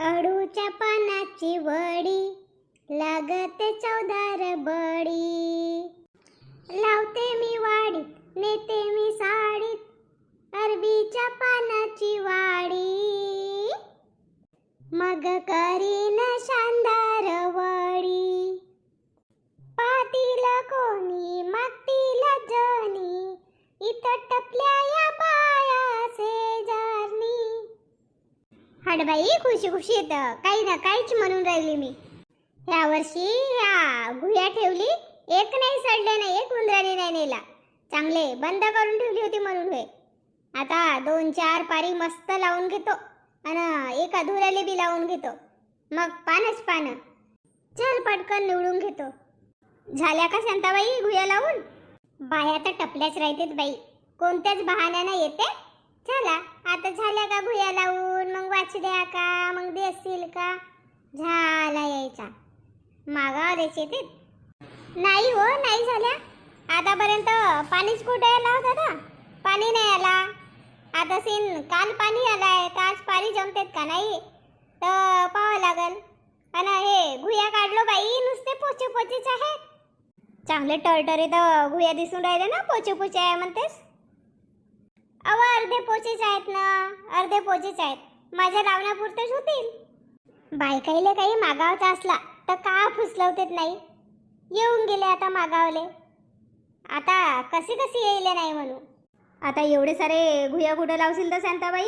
अळूच्या पानाची वडी लागते चवदार बडी. लावते मी वाडीत नेते मी साडीत अरबीच्या पानाची वाडी. मग करीन शानदार वडी. पातील कोणी मागतील जणी इथं टपल्या या बाया शेजारनी. हाडबाई खुशी खुशीत काही ना काहीच म्हणून राहिली मी. ह्या वर्षी ह्या गुह्या ठेवली, एक नाही सडले नाही, एक उंदराने नाही नेला. चांगले बंद करून ठेवली होती म्हणून होय. आता 2-4 पारी मस्त लावून घेतो आणि एका धुऱ्याले बी लावून घेतो. मग पानच पानं. चल पटकन निवडून घेतो. झाल्या का शांताबाई गुह्या लावून? बाया तर टपल्याच राहतेत बाई, कोणत्याच बहाण्यानं येते. चला आता झाल्या का गुह्या लावून? मग वाचल्या का? मग देशील का? झाला यायचा मागावर येते. नाही हो, नाही झाल्या. आतापर्यंत पाणीच कुठे आला होता? पाणी नाही आला. आता सीन काल पाणी आलाय, तर आज पाणी जमतेत का नाही तर पाहावं लागल. आणि हे गुह्या काढलो बाई, नुसते पोचे पोचेच आहेत. चांगले टरटरीत गुह्या दिसून राहिले ना. पोचे पोचे आहे म्हणतेस? अव अर्धे पोचेच आहेत ना, अर्धे पोचेच आहेत. माझ्या लावण्यापुरतेच होतील. बायकाईले काही मागावचा असला तर का फुसलवतेत नाही. येऊन गेले आता मागावले. आता कशी येईल नाही म्हणून. आता एवढे सारे गुह्या कुठं लावशील तर शांताबाई?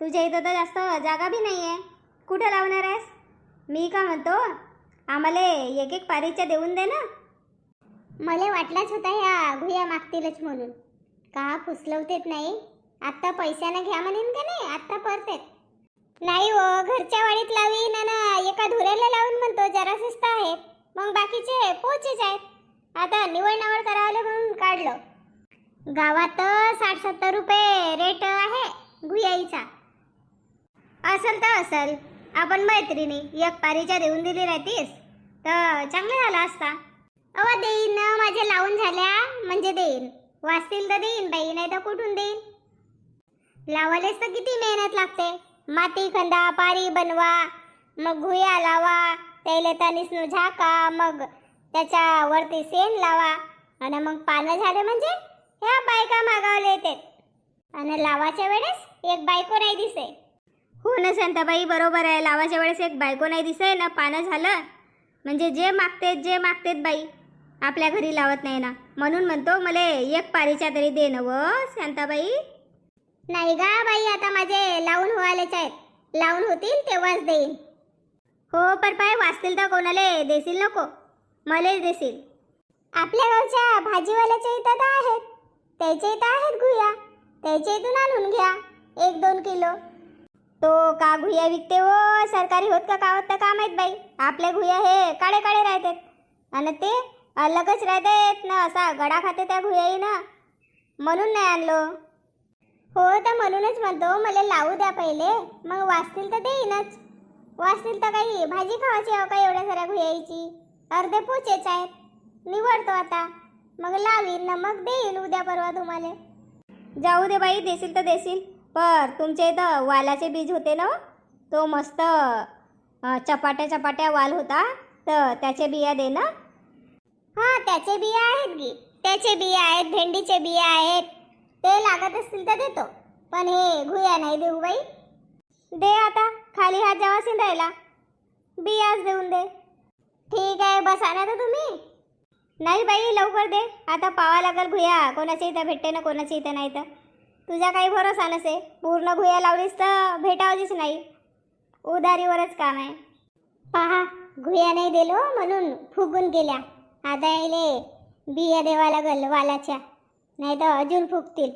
तुझ्या इथं तर जास्त जागा बी नाही आहे. कुठं लावणार आहेस? मी का म्हणतो, आम्हाला एक एक पारीच्या देऊन दे ना. मला वाटलाच होता ह्या गुह्या मागतीलच म्हणून. का फुसलवतेत नाही. आत्ता पैशानं घ्या म्हणेन का नाही, आत्ता परतेत. नाही हो, घरच्या वाडीत लावीन आणि एका धुऱ्याला लावून म्हणतो जरा स्वस्त आहेत. मग बाकीचे पोचेच आहेत. आता निवड करावले म्हणून काढलं. गावात 60-70 रुपये रेट आहे गुह्याईचा. असल तर असल. आपण मैत्रिणी एक पारीच्या देऊन दिली राहतीस तर चांगलं झालं असता. अवा देईन ना, माझे लावून झाल्या म्हणजे देईन. वाचतील तर देईन बाई, नाही तर कुठून देईन. लावायलाच तर किती मेहनत लागते. माती खंदा, पारी बनवा, मग गुह्या लावा, त्याला तनिसनु झाका, मग त्याच्यावरती सेन लावा आणि मग पानं झाले म्हणजे ह्या बायका मागावले येतात. आणि लावाच्या वेळेस एक बायको नाही दिसे. हो ना शांताबाई, बरोबर आहे. लावाच्या वेळेस एक बायको नाही दिसे ना. पानं झालं म्हणजे जे मागतेत बाई आपल्या घरी लावत नाही ना. म्हणून म्हणतो मला एक पारीच्या तरी दे ना व शांताबाई. नाही गा बाई, आता माझे लावून व्हायलाच आहेत. लावून होतील तेव्हाच देईन. हो पर पाय वाचतील तर कोणाला देशील नको, मलाच देशील. आपल्या गावच्या भाजीवाल्याच्या इथं तर आहेत, त्याच्या इथं आहेत गुह्या. त्याच्या इथून आणून घ्या 1-2 किलो. तो का गुह्या विकते व सरकारी होत का होत का माहीत बाई. आपल्या गुह्या हे काळे काळे राहतात आणि ते अलगच राहतात ना. असा गडा खाते त्या गुह्याही ना, म्हणून नाही आणलो. हो तर म्हणूनच म्हणतो मला लावू द्या पहिले, मग वाचतील तर देईनच. वाचतील तर काही भाजी खावायची हो का एवढ्या साऱ्या गुह्याईची? अर्धे पोचेच आहेत. निवडतो आता, मग लावीन ना, मग देईन उद्या परवा तुम्हाला. जाऊ दे बाई, देशील तर देशील. पर तुमच्या इथं वालाचे बीज होते ना, तो मस्त चपाट्या वाल होता, तर त्याचे बिया दे ना. हां त्याचे बिया आहेत की, त्याचे बिया आहेत, भेंडीचे बिया आहेत. ते लागत असतील तर देतो, पण हे गुह्या नाही देऊ बाई. दे आता, खाली हात जावासीन राहिला, बियाच देऊन दे. ठीक आहे, बसा ना तर तुम्ही. नाही बाई लवकर दे, आता पावा लागल गुह्या. कोणाच्या इथं भेटते ना, कोणाच्या इथं नाही. तर तुझा काही भरोसा नसे. पूर्ण गुह्या लावलीस तर भेटावलीच नाही. उधारीवरच काम आहे. पहा गुह्या नाही दिलो म्हणून फुगून गेल्या. आता यायले बिया देवा लागल वालाच्या, नाही तर अजून फुगतील.